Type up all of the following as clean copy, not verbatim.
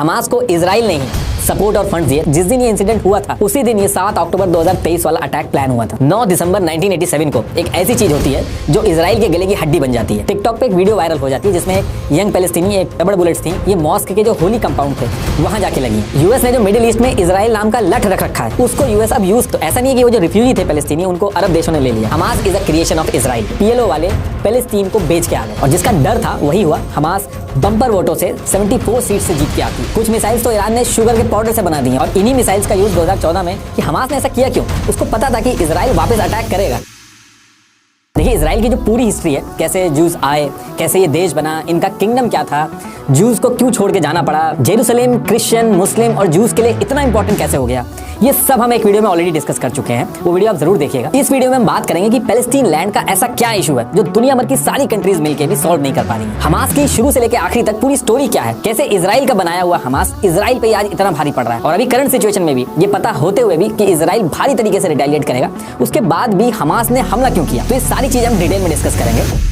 Hamas को Israel ने support और फंड दिए। जिस दिन ये इंसिडेंट हुआ था उसी दिन ये 7 अक्टूबर 2023 वाला अटैक प्लान हुआ था। 9 दिसंबर 1987 को एक ऐसी चीज होती है जो इजराइल के गले की हड्डी बन जाती है। टिकटॉक पे एक वीडियो वायरल हो जाती है जिसमें एक यंग पैलेस्टीनी एक रबड़ बुलेट्स थी, ये मॉस्क के जो होली कंपाउंड थे वहां जाके लगी। यूएस ने जो मिडिल ईस्ट में इजराइल नाम का लठ रख रखा है उसको यूएस अब यूज, तो ऐसा नहीं है कि वो जो रिफ्यूजी थे पैलेस्टीनी उनको अरब देशों ने ले लिया। Hamas is a creation of Israel. PLO वाले पैलेस्टीन को बेच के आ गए और जिसका डर था वही हुआ। हमास बम्पर वोटों से 74 सीट से जीत के आती। कुछ मिसाइल्स तो ईरान ने शुगर के पाउडर से बना दी और इन्हीं मिसाइल्स का यूज 2014 में कि हमास ने ऐसा किया क्यों, उसको पता था कि इजराइल वापस अटैक करेगा। देखिए इजराइल की जो पूरी हिस्ट्री है, कैसे जूस आए, कैसे ये देश बना, इनका किंगडम क्या था, जूस को क्यों छोड़ के जाना पड़ा, जेरूसलेम क्रिश्चियन मुस्लिम और जूस के लिए इतना इंपॉर्टेंट कैसे हो गया, ये सब हम एक वीडियो में ऑलरेडी डिस्कस कर चुके हैं। वो वीडियो आप जरूर देखिएगा। इस वीडियो में हम बात करेंगे कि पैलेस्टीन लैंड का ऐसा क्या इशू है जो दुनिया भर की सारी कंट्रीज मिलकर भी सॉल्व नहीं कर पा रही है। हमास की शुरू से लेकर आखिरी तक पूरी स्टोरी क्या है, कैसे इजराइल का बनाया हुआ हमास इजराइल पे आज इतना भारी पड़ रहा है और अभी करंट सिचुएशन में भी ये पता होते हुए भी कि इजराइल भारी तरीके से रिटेलिएट करेगा, उसके बाद भी हमास ने हमला क्यों किया, तो ये सारी चीज हम डिटेल में डिस्कस करेंगे।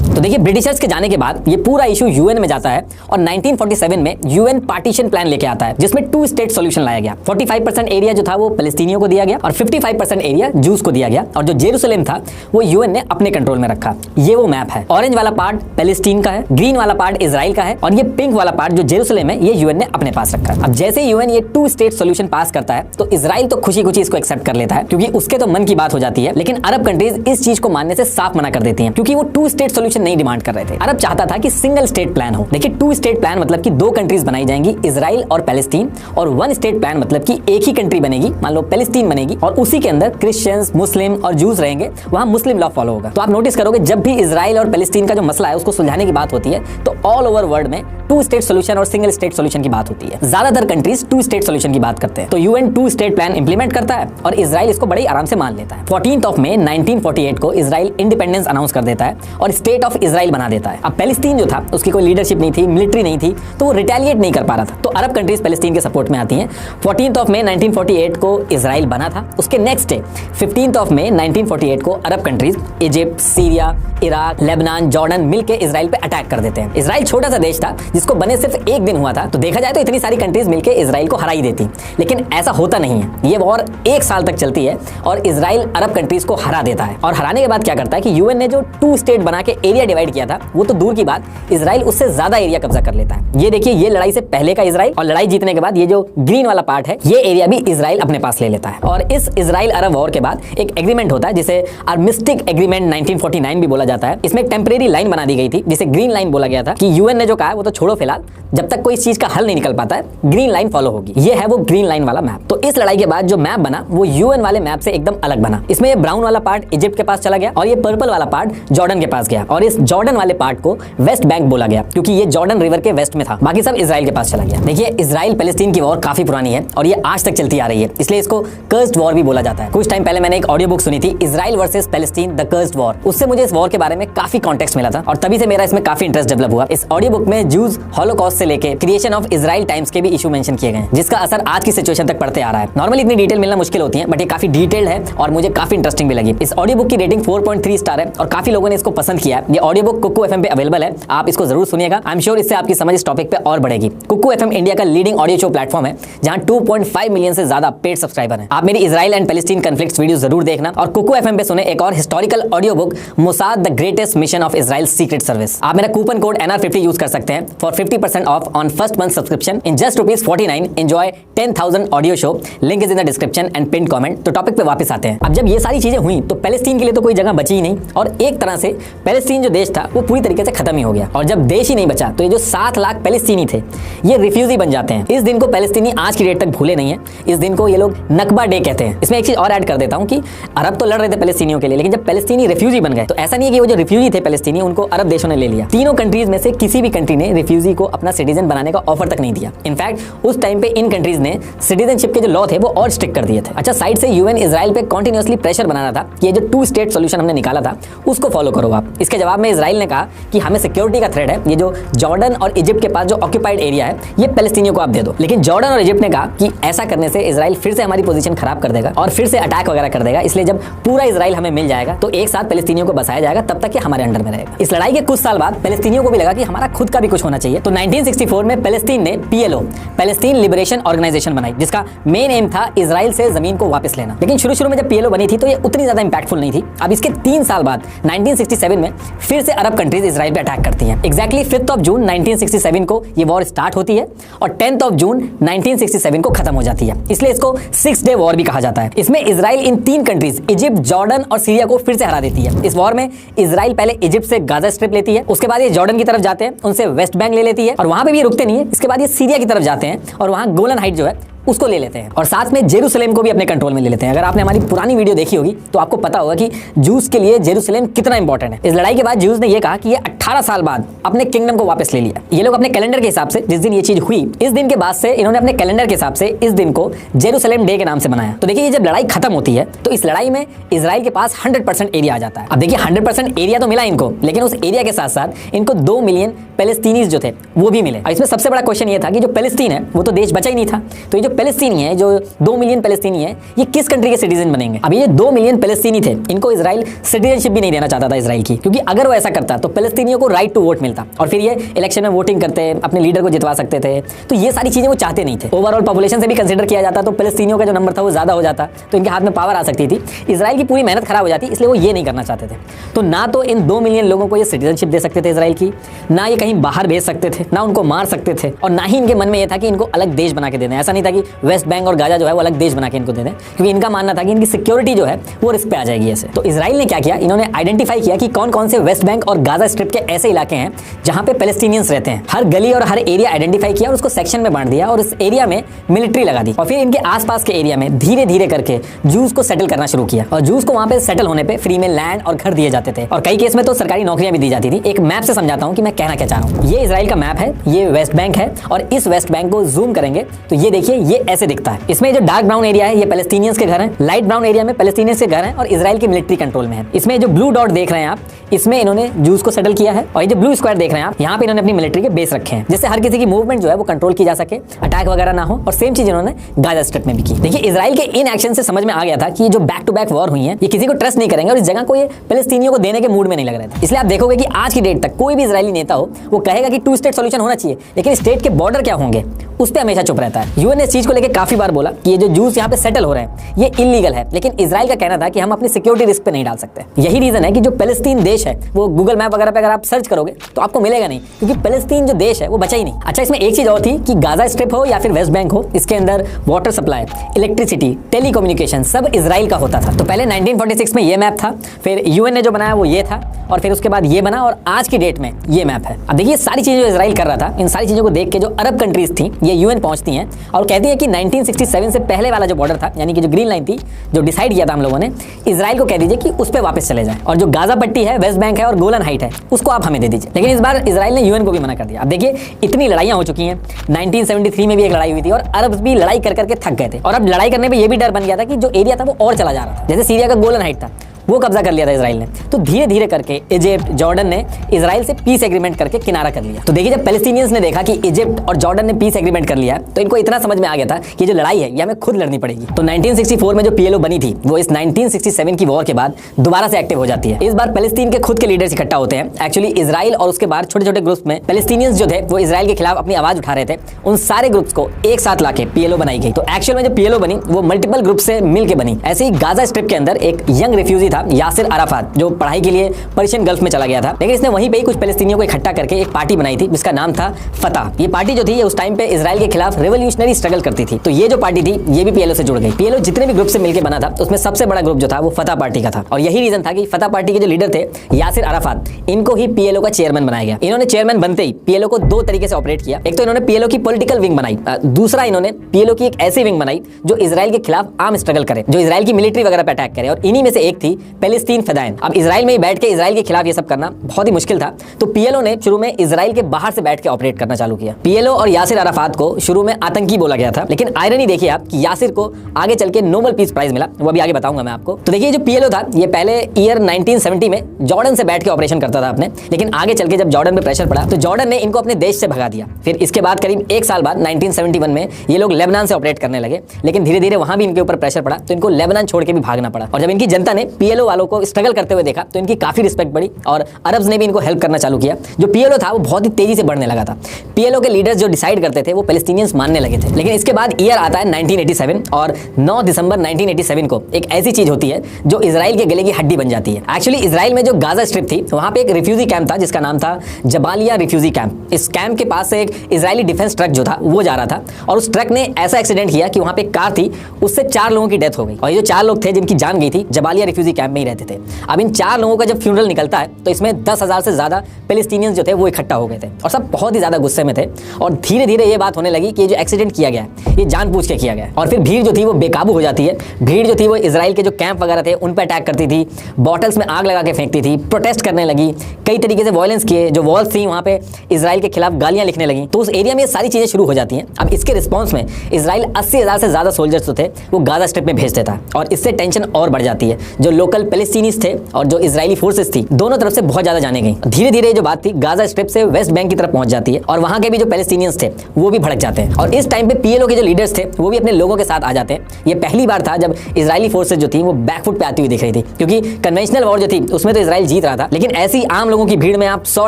तो देखिए ब्रिटिशर्स के जाने के बाद ये पूरा इशू यूएन में जाता है और 1947 में यूएन पार्टीशन प्लान लेके आता है जिसमें 2 स्टेट सॉल्यूशन लाया गया। 45% एरिया जो था वो पैलेस्टीनियों को दिया गया और 55% एरिया जूस को दिया गया और जो जेरूसलेम था वो यूएन ने अपने कंट्रोल में रखा। ये वो मैप है। ऑरेंज वाला पार्ट पैलेस्टीन का है, ग्रीन वाला पार्ट इजराइल का है और ये पिंक वाला पार्ट जो जेरूसलेम है ये यूएन ने अपने पास रखा है। अब जैसे यूएन ये 2 स्टेट सॉल्यूशन पास करता है तो इजराइल तो खुशी खुशी इसको एक्सेप्ट कर लेता है क्योंकि उसके तो मन की बात हो जाती है, लेकिन अरब कंट्रीज इस चीज को मानने से साफ मना कर देती हैं क्योंकि वो 2 स्टेट सॉल्यूशन नहीं डिमांड कर रहे थे। अरब चाहता था कि सिंगल स्टेट प्लान हो। देखिए 2 स्टेट प्लान मतलब कि 2 कंट्रीज बनाई जाएंगी, इजराइल और पैलेस्टीन, और 1 स्टेट प्लान मतलब कि एक ही कंट्री बनेगी, मान लो पैलेस्टीन बनेगी और उसी के अंदर क्रिश्चियंस मुस्लिम और जूस रहेंगे, वहां मुस्लिम लॉ फॉलो होगा। तो आप नोटिस करोगे जब भी इजराइल और पैलेस्टीन का जो मसला है उसको सुलझाने की बात होती है तो ऑल ओवर वर्ल्ड में 2 स्टेट सॉल्यूशन और सिंगल स्टेट सॉल्यूशन की बात होती है। ज्यादातर कंट्रीज 2 स्टेट सॉल्यूशन की बात करते हैं। तो यूएन 2 स्टेट प्लान इंप्लीमेंट करता है और इजराइल इसको बड़े आराम से मान लेता है। 14 मई 1948 को इजराइल इंडिपेंडेंस अनाउंस कर देता है और स्टेट ऑफ इजराइल बना देता है। अब पैलेस्टीन जो था उसकी कोई लीडरशिप नहीं थी, मिलिट्री नहीं थी, तो वो रिटेलिएट नहीं कर पा रहा था। तो अरब कंट्रीज पैलेस्टीन के सपोर्ट में आती हैं। 14 मई 1948 को इजराइल बना था। उसके नेक्स्ट डे 15 मई 1948 को अरब countries Egypt, Syria, Iraq, Lebanon, Jordan मिलकर इजराइल पे अटैक कर देते हैं। इजराइल छोटा सा देश था जिसको बने सिर्फ एक दिन हुआ था, तो देखा जाए तो इतनी सारी कंट्रीज मिलकर इजराइल को हरा ही देती, लेकिन ऐसा होता नहीं है। ये वॉर 1 साल तक चलती है और इजराइल अरब कंट्रीज को हरा देता है। और हराने के बाद क्या करता है कि यूएन ने जो 2 स्टेट बना के एरिया डिवाइड किया था वो तो दूर की बात, इजराइल उससे ज्यादा एरिया कब्जा कर लेता है। ये देखिए ये लड़ाई से पहले का इजराइल और लड़ाई जीतने के बाद ये जो ग्रीन वाला पार्ट है ये एरिया भी इजराइल अपने पास ले लेता है। और इस इजराइल अरब वॉर के बाद एक एग्रीमेंट होता है जिसे आर्मिस्टिक एग्रीमेंट 1949 भी बोला जाता है। इसमें एक टेम्परेरी लाइन बना दी गई थी जिसे ग्रीन लाइन बोला गया था कि यूएन ने जो कहा है वो तो छोड़ो फिलहाल, जब तक कोई इस चीज का हल नहीं निकल पाता है ग्रीन लाइन फॉलो होगी। ये है वो ग्रीन लाइन वाला मैप। तो इस लड़ाई के बाद जो मैप बना वो यूएन वाले मैप से एकदम अलग बना। इसमें ये ब्राउन वाला पार्ट इजिप्ट के पास चला गया और ये पर्पल वाला पार्ट जॉर्डन के पास गया और इस जॉर्डन वाले पार्ट को वेस्ट बैंक बोला गया क्योंकि ये जॉर्डन रिवर के वेस्ट में था, बाकी सब इजराइल के पास चला गया। देखिए इजराइल पैलेस्टीन की वॉर काफी पुरानी है और ये आज तक चलती आ रही है, इसलिए इसको कर्स्ड वॉर भी बोला जाता है। कुछ टाइम पहले मैंने एक ऑडियो बुक सुनी थी, Israel versus Palestine the cursed war. उससे मुझे इस वॉर के बारे में काफी कॉन्टेक्स्ट मिला था और तभी से मेरा इसमें काफी इंटरेस्ट डेवलप हुआ। इस ऑडियो बुक में जूस, हॉलोकॉस्ट से लेके क्रिएशन ऑफ इजराइल टाइम्स के भी इशू मेंशन किए गए जिसका असर आज की सिचुएशन तक पड़ते आ रहा है। नॉर्मली इतनी डिटेल मिलना मुश्किल होती है बट ये काफी डिटेल्ड है और मुझे काफी इंटरेस्टिंग भी लगी। इस ऑडियो बुक की रेटिंग 4.3 स्टार है और काफी लोगों ने इसको पसंद किया है। ये ऑडियो बुक कुकू एफएम पे अवेलेबल है, आप इसको जरूर सुनिएगा। आई एम श्योर इससे आपकी समझ इस टॉपिक पे और बढ़ेगी। कुकू एफएम इंडिया का लीडिंग ऑडियो शो प्लेटफॉर्म है जहां 2.5 मिलियन से ज्यादा पेड सब्सक्राइबर हैं। आप मेरी Israel and Palestine conflicts video जरूर देखना और कुकू एफएम पे सुने एक और historical audio book Mossad the greatest mission of Israel secret service. आप मेरा कूपन कोड NR50 यूज कर सकते हैं for 50% of on first month subscription in just ₹49। Enjoy 10,000 audio show, link is in the description and pin comment. तो topic पे वापस आते हैं। अब जब ये सारी चीजें हुई तो पैलेस्टीन के लिए तो कोई जगह बची ही नहीं और एक तरह से पैलेस्टीन जो देश था वो पूरी तरीके से खत्म ही हो गया। और जब देश ही नहीं बचा तो ये जो 7 लाख पैलेस्टीनी थे ये रिफ्यूजी बन जाते हैं। इस दिन को पैलेस्टीनी आज की डेट तक भूले नहीं है। इस दिन को ये लोग नकबा डे कहते हैं। इसमें एक चीज और ऐड कर देता हूं कि अरब तो लड़ रहे थे पैलेस्टीनियों के लिए, लेकिन जब पैलेस्टीनी रिफ्यूजी बन गए तो ऐसा नहीं है कि वो जो रिफ्यूजी थे पैलेस्टीनी उनको अरब देशों ने ले लिया। तीनों कंट्रीज में से किसी भी कंट्री ने रिफ्यूजी को अपना सिटीजन बनाने का ऑफर तक नहीं दिया। इनफैक्ट उस टाइम पे इन कंट्रीज ने सिटीजनशिप के जो लॉ थे वो और स्ट्रिक्ट कर दिए थे। अच्छा, साइड से यूएन इजराइल पे कंटिन्यूअसली प्रेशर बना रहा था कि ये जो 2 स्टेट सॉल्यूशन हमने निकाला था उसको फॉलो करो आप। इसके जवाब में में इसराइल ने कहा कि हमें सिक्योरिटी का थ्रेट है, ये जो जॉर्डन और इजिप्ट के पास जो ऑक्यूपाइड एरिया है ये पैलेस्टीनियों को आप दे दो। लेकिन जॉर्डन और इजिप्ट ने कहा कि ऐसा करने से इसराइल फिर से हमारी पोजीशन खराब कर देगा और फिर से अटैक वगैरह कर देगा, इसलिए जब पूरा इसराइल हमें मिल जाएगा तो एक साथ पैलेस्टीनियों को बसाया जाएगा, तब तक ये हमारे अंडर में रहेगा। इस लड़ाई के कुछ साल बाद पैलेस्टीनियों को भी लगा कि हमारा खुद का भी कुछ होना चाहिए, तो 1964 में पैलेस्टीन ने PLO, पैलेस्टीन लिबरेशन ऑर्गेनाइजेशन बनाई, जिसका मेन एम था इसराइल से जमीन को वापस लेना। लेकिन शुरू में जब PLO बनी थी तो ये उतनी ज्यादा इंपैक्टफुल नहीं थी। अब इसके 3 साल बाद 1967 में फिर से अरब कंट्रीज इसराइल पे अटैक करती हैं। एग्जैक्टली 5 ऑफ जून 1967 को ये वॉर स्टार्ट होती है और 10 ऑफ जून 1967 को खत्म हो जाती है, इसलिए इसको 6 डे वॉर भी कहा जाता है। इसमें Israel in 3 countries Egypt, Jordan और सीरिया को फिर से हरा देती है। इस वॉर में इसराइल पहले इजिप्ट से गाजा स्ट्रिप लेती है, उसके बाद ये जॉर्डन की तरफ जाते हैं, उनसे वेस्ट बैंक ले लेती है और वहां पे भी रुकते नहीं है। इसके बाद ये सीरिया की तरफ जाते हैं और वहां गोलन हाइट जो है उसको ले लेते हैं और साथ में जेरूसलेम को भी अपने कंट्रोल में ले लेते हैं। अगर आपने हमारी पुरानी वीडियो देखी होगी तो आपको पता होगा कि जूस के लिए जेरूसलेम कितना इंपॉर्टेंट है। इस लड़ाई के बाद जूस ने यह कहा कि ये 18 साल बाद अपने किंगडम को वापस ले लिया। ये लोग अपने कैलेंडर के हिसाब से जिस दिन ये चीज हुई, इस दिन के बाद से इन्होंने अपने कैलेंडर के हिसाब से इस दिन को जेरूसलेम डे के नाम से बनाया। तो देखिए, ये जब लड़ाई खत्म होती है तो इस लड़ाई में इसराइल के पास 100% एरिया आ जाता है। अब देखिए 100% एरिया तो मिला इनको, लेकिन उस एरिया के साथ साथ इनको 2 मिलियन पैलेस्टीनीज जो थे वो भी मिले। और इसमें सबसे बड़ा क्वेश्चन ये था कि जो पैलेस्टीन है वो तो देश बचा ही नहीं था, तो ये जो पैलेस्टीनी है, जो 2 मिलियन पैलेस्टीनी है, ये किस कंट्री के सिटीजन बनेंगे? अब ये 2 मिलियन पैलेस्टीनी थे, इनको इसराइल सिटीजनशिप भी नहीं देना चाहता था इसराइल की, क्योंकि अगर वो ऐसा करता तो पैलेस्टीनियों को राइट टू वोट मिलता और फिर ये इलेक्शन में वोटिंग करते, अपने लीडर को जितवा सकते थे। तो ये सारी चीजें वो चाहते नहीं थे। ओवरऑल पॉपुलेशन से भी कंसीडर किया जाता तो पैलेस्टीनियों का जो नंबर था वो ज्यादा हो जाता, तो इनके हाथ में पावर आ सकती थी। इसराइल की पूरी मेहनत खराब हो जाती, इसलिए वो ये नहीं करना चाहते थे। तो ना तो इन 2 मिलियन लोगों को ये सिटीजनशिप दे सकते थे इसराइल की, ना ये कहीं बाहर भेज सकते थे, ना उनको मार सकते थे, और ना ही इनके मन में ये था कि इनको अलग देश बना के देना। ऐसा नहीं था कि वेस्ट बैंक और गाजा जो है वो अलग देश बना के इनको दे दें, क्योंकि इनका मानना था कि इनकी सिक्योरिटी जो है वो रिस्क पे आ जाएगी ऐसे। तो इसराइल ने क्या किया, इन्होंने आइडेंटिफाई किया कि कौन कौन से वेस्ट बैंक और गाजा स्ट्रिप के ऐसे इलाके हैं जहां पे पैलेस्टीनियंस रहते हैं। हर गली और हर एरिया आइडेंटिफाई किया और उसको सेक्शन में बांट दिया और इस एरिया में मिलिट्री लगा दी और फिर इनके आसपास के एरिया में धीरे धीरे करके जूस को सेटल करना शुरू किया। और जूस को वहां पे सेटल होने पे फ्री में लैंड और घर दिए जाते थे और कई केस में तो सरकारी नौकरियां भी दी जाती थी। एक मैप से समझाता हूं कि मैं कहना क्या चाह रहा हूं। ये इसराइल का मैप है, ये वेस्ट बैंक है, और इस वेस्ट बैंक को जूम करेंगे तो ये देखिए ये ऐसे दिखता है। इसमें जो डार्क ब्राउन एरिया है ये पैलेस्टीनियंस के घर हैं, लाइट ब्राउन एरिया में पैलेस्टीनियंस के घर हैं और इसराइल की मिलिट्री कंट्रोल में है। इसमें जो ब्लू डॉट देख रहे हैं आप, इसमें इन्होंने जूस को सेटल किया है, और ये जो ब्लू स्क्वायर देख रहे हैं आप, यहाँ पे इन्होंने अपनी मिलिट्री के बेस रखे हैं, जिससे हर किसी की मूवमेंट जो है वो कंट्रोल की जा सके, अटैक वगैरह ना हो। और सेम चीज इन्होंने गाजा स्ट्रिप में भी की। देखिए इसराइल के इन एक्शन से समझ में आ गया था कि ये जो बैक टू बैक वॉर हुई है ये किसी को ट्रस्ट नहीं करेंगे और इस जगह को ये पैलेस्टीनियों को देने के मूड में नहीं लग रहे थे। इसलिए आप देखोगे कि आज की डेट तक कोई भी इजरायली नेता हो वो कहेगा कि 2 स्टेट सॉल्यूशन होना चाहिए, लेकिन स्टेट के बॉर्डर क्या होंगे उस पर हमेशा चुप रहता है। यूएन ने इस चीज को लेकर काफी बार बोला कि ये जो जूस यहाँ पे सेटल हो रहे हैं ये इलीगल है, लेकिन इसराइल का कहना था कि हम अपनी सिक्योरिटी रिस्क पे नहीं डाल सकते। यही रीजन है कि जो पैलेस्टीन देश है वो गूगल मैप वगैरह पे अगर आप सर्च करोगे तो आपको मिलेगा नहीं, क्योंकि पैलेस्टीन जो देश है वो बचा ही नहीं। अच्छा, इसमें एक चीज और थी कि गाजा स्ट्रिप हो या फिर वेस्ट बैंक हो, इसके अंदर वाटर सप्लाई, इलेक्ट्रिसिटी, टेलीकम्युनिकेशन सब इसराइल का होता था। तो पहले 1946 में ये मैप था, फिर यूएन ने जो बनाया वो ये था, और फिर उसके बाद ये बना, और आज की डेट में ये मैप है। अब देखिए सारी चीजें जो इसराइल कर रहा था, इन सारी चीजों को देख के जो अरब कंट्रीज थी ये यूएन पहुंचती हैं और कहती है कि 1967 से पहले वाला जो बॉर्डर था, यानी कि जो ग्रीन लाइन थी, जो डिसाइड किया था हम लोगों ने, इसराइल को कह दीजिए कि उस पर वापस चले जाएं, और जो गाजा पट्टी है, वेस्ट बैंक है और गोलन हाइट है, उसको आप हमें दे दीजिए। लेकिन इस बार इसराइल ने यूएन को भी मना कर दिया। अब देखिए इतनी लड़ाइयां हो चुकी हैं, 1973 में भी एक लड़ाई हुई थी और अरब भी लड़ाई कर करके थक गए थे, और अब लड़ाई करने में ये भी डर बन गया था कि जो एरिया था वो और चला जा रहा था। जैसे सीरिया का गोलन हाइट था वो कब्जा कर लिया था इसराइल ने, तो धीरे धीरे करके इजिप्ट, जॉर्डन ने इसराइल से पीस एग्रीमेंट करके किनारा कर लिया। तो देखिए जब पैलेस्टीनियंस ने देखा कि इजिप्ट और जॉर्डन ने पीस एग्रीमेंट कर लिया तो इनको इतना समझ में आ गया था कि जो लड़ाई है ये हमें खुद लड़नी पड़ेगी। तो 1964 में जो PLO बनी थी वो इस 1967 की वॉर के बाद दोबारा से एक्टिव हो जाती है। इस बार पैलेस्टीन के खुद के लीडर्स इकट्ठा होते हैं। एक्चुअली इसराइल और उसके बाद छोटे छोटे ग्रुप्स में पैलेस्टीनियंस जो थे वो इसराइल के खिलाफ अपनी आवाज उठा रहे थे, उन सारे ग्रुप्स को एक साथ लाके PLO बनाई गई। तो एक्चुअल में जो PLO बनी वो मल्टीपल ग्रुप से मिलकर बनी। ऐसे ही गाजा स्ट्रिप के अंदर एक यंग रिफ्यूजी था, यासिर अराफात, जो पढ़ाई के लिए पर्शियन गल्फ में चला गया था, लेकिन इसने वहीं पे ही कुछ पैलेस्टीनियों को इकट्ठा करके एक पार्टी बनाई थी जिसका नाम था फतह। ये पार्टी जो थी ये उस टाइम पे इसराइल के खिलाफ रेवोल्यूशनरी स्ट्रगल करती थी। तो ये जो पार्टी थी ये भी PLO से जुड़ गई। PLO जितने भी ग्रुप से मिलकर बना था उसमें सबसे बड़ा ग्रुप जो था वो फतह पार्टी का था, और यही रीजन था कि फतह पार्टी के जो लीडर थे यासिर अराफात, इनको ही PLO का चेयरमैन बनाया गया। इन्होंने चेयरमैन बनते ही PLO को 2 तरीके से ऑपरेट किया। एक तो इन्होंने PLO की पॉलिटिकल विंग बनाई, दूसरा इन्होंने PLO की एक ऐसी विंग बनाई जो इसराइल के खिलाफ आर्म स्ट्रगल करे, जो इसराइल की मिलिट्री वगैरह पे अटैक करे, और इन्हीं में से एक थी पैलेस्टीन फिदायन। अब इजराइल में ही बैठ के इजराइल के खिलाफ ये सब करना बहुत ही मुश्किल था, तो पीएलओ ने शुरू में इजराइल के बाहर से बैठ के ऑपरेट करना चालू किया। पीएलओ और यासिर अराफात को शुरू में आतंकी बोला गया था, लेकिन आयरनी देखिए आप कि यासिर को आगे चल के नोबेल पीस प्राइज मिला, वो अभी आगे बताऊंगा मैं आपको। तो देखिए जो पीएलओ था ये पहले ईयर 1970 में जॉर्डन से बैठ के ऑपरेशन करता था अपने, लेकिन आगे चल के जब जॉर्डन पे प्रेशर पड़ा तो जॉर्डन ने इनको अपने देश से भगा दिया। फिर इसके बाद करीब एक साल बाद 1971 में ये लोग लेबनान से ऑपरेट करने लगे, लेकिन धीरे धीरे वहां भी इनके ऊपर प्रेशर पड़ा तो इनको लेबनान छोड़ के भी भागना पड़ा। और जब इनकी जनता ने पीएलओ वालों को स्ट्रगल करते हुए देखा तो इनकी काफी रिस्पेक्ट बढ़ी और अरब्स ने भी इनको हेल्प करना चालू किया। जो पीएलओ था वो बहुत ही तेजी से बढ़ने लगा था। पीएलओ के लीडर्स जो डिसाइड करते थे वो पैलेस्टीनियंस मानने लगे थे। लेकिन इसके बाद ईयर आता है 1987 और 9 दिसंबर 1987 को एक ऐसी चीज होती है जो इजराइल के गले की हड्डी बन जाती है। एक्चुअली इजराइल में जो गाजा स्ट्रिप थी वहां पे एक रिफ्यूजी कैंप था जिसका नाम था जबालिया रिफ्यूजी कैंप। इस कैंप के पास से एक इजरायली डिफेंस ट्रक जो था वो जा रहा था और उस ट्रक ने ऐसा एक्सीडेंट किया कि वहां पे कार थी, उससे 4 लोगों की डेथ हो गई। और ये जो 4 लोग थे जिनकी जान गई थी जबालिया रिफ्यूजी कैंप में ही रहते थे। अब इन 4 लोगों का जब फ्यूनरल निकलता है तो इसमें 10,000 से ज्यादा पैलेस्टीनियंस जो थे वो इकट्ठा हो गए थे और सब बहुत ही ज्यादा गुस्से में थे। और धीरे धीरे ये बात होने लगी कि जो एक्सीडेंट किया गया ये जानबूझ के किया गया। और फिर भीड़ जो थी वो बेकाबू हो जाती है। भीड़ जो थी वो इजराइल के जो कैंप वगैरह थे उन पर अटैक करती थी, बॉटल्स में आग लगा के फेंकती थी, प्रोटेस्ट करने लगी, कई तरीके से वायलेंस किए। जो वॉल्स थी वहाँ पे इजराइल के खिलाफ गालियां लिखने लगी। तो उस एरिया में ये सारी चीजें शुरू हो जाती हैं। अब इसके रिस्पॉन्स में इजराइल 80,000 से ज्यादा सोल्जर्स जो थे वो गाजा स्ट्रिप में भेज देता है और इससे टेंशन और बढ़ जाती है। जो लोकल पैलेस्टीनीज थे और जो इजरायली फोर्सेस थी दोनों तरफ से बहुत ज्यादा जाने गई। धीरे धीरे जो बात थी गाजा स्ट्रिप से वेस्ट बैंक की तरफ पहुंच जाती है और वहां के भी जो पैलेस्टीनियंस थे वो भी भड़क जाते हैं। और इस टाइम पे पीएलओ के जो लीडर्स थे वो भी अपने लोगों के साथ आ जाते हैं। ये पहली बार था जब इजरायली फोर्सेस जो थी वो बैकफुट पे आती हुई दिख रही थी, क्योंकि कन्वेंशनल वॉर जो थी उसमें तो इजराइल जीत रहा था, लेकिन ऐसी आम लोगों की भीड़ में आप 100